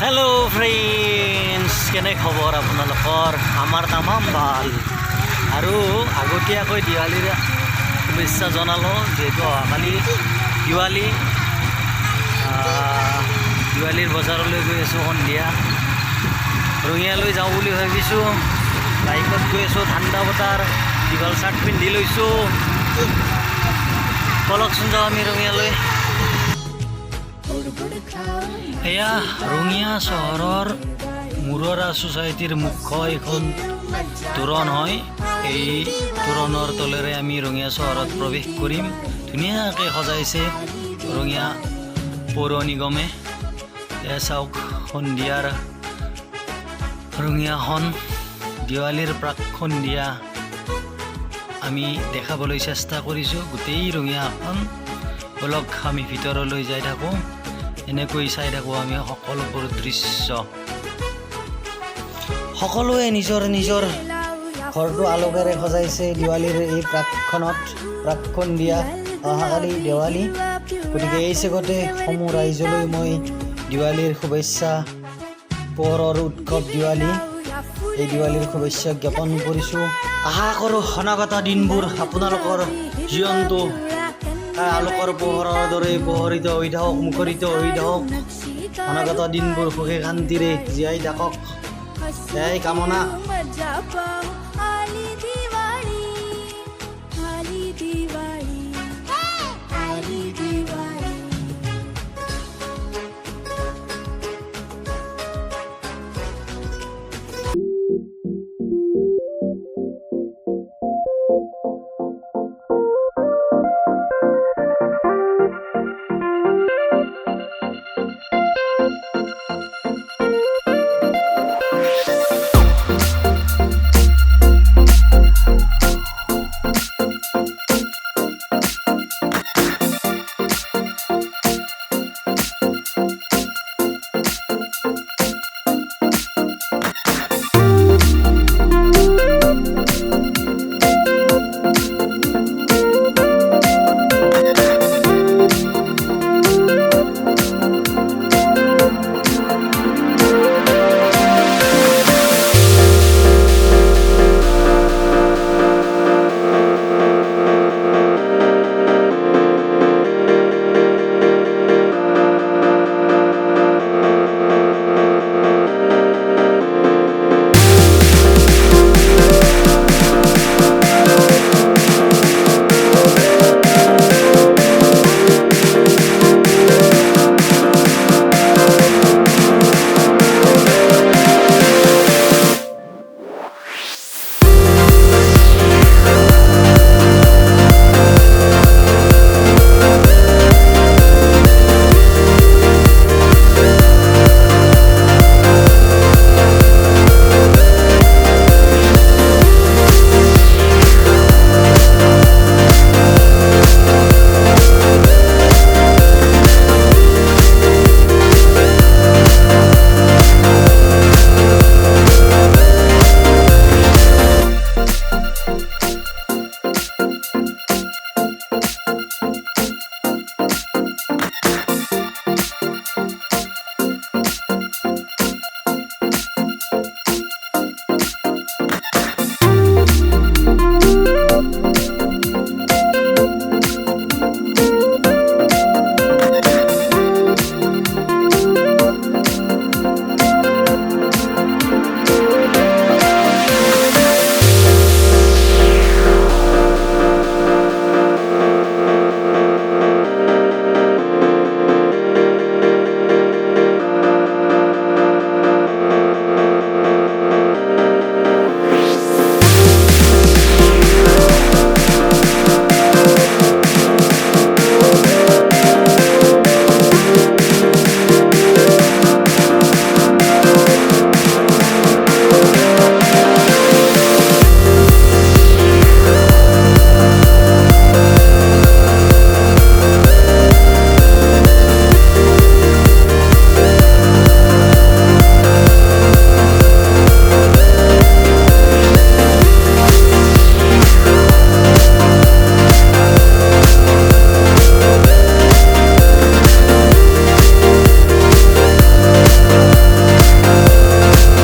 hello friends केने खबर आपनालोकर आमार तामाम ভাল আৰু আগতীয়াকৈ দিৱালীৰ শুভেচ্ছা জনালো যেহেতু অহাকালি দিৱালীৰ বজাৰলৈ গৈ আছোঁ সন্ধিয়া ৰঙিয়ালৈ যাওঁ বুলি ভাবিছোঁ বাইকত গৈ আছোঁ ঠাণ্ডা বতৰ দীঘল চাৰ্ট পিন্ধি লৈছোঁ বলকচোন যাওঁ আমি ৰঙিয়ালৈ এয়া ৰঙিয়া চহৰৰ মুৰৰা সোসাইটিৰ মুখ্য এখন তোৰণ হয় এই তোৰণৰ তলেৰে আমি ৰঙিয়া চহৰত প্ৰৱেশ কৰিম ধুনীয়াকৈ সজাইছে ৰঙিয়া পৌৰ নিগমে এয়া চাওক সন্ধিয়াৰ ৰঙিয়াখন দিৱালীৰ প্ৰাক সন্ধিয়া আমি দেখাবলৈ চেষ্টা কৰিছোঁ গোটেই ৰঙিয়াখন বলক আমি ভিতৰলৈ যাই থাকোঁ এনেকৈ চাই থাকোঁ আমি সকলোবোৰ দৃশ্য সকলোৱে নিজৰ নিজৰ ঘৰটো আলোকেৰে সজাইছে দিৱালীৰ এই প্ৰাক সন্ধিয়া অহাকালি দেৱালী গতিকে এই চেগতে সমূহ ৰাইজলৈ মই দিৱালীৰ শুভেচ্ছা পোহৰৰ উৎসৱ দিৱালী এই দিৱালীৰ শুভেচ্ছা জ্ঞাপন কৰিছোঁ আশা কৰোঁ অনাগত দিনবোৰ আপোনালোকৰ জীৱনটো আলোকৰ পোহৰৰ দৰে পোহৰিত হৈ থাকক মুখৰিত হৈ থাকক অনাগত দিনবোৰ সুখে শান্তিৰে জীয়াই থাকক এয়াই কামনা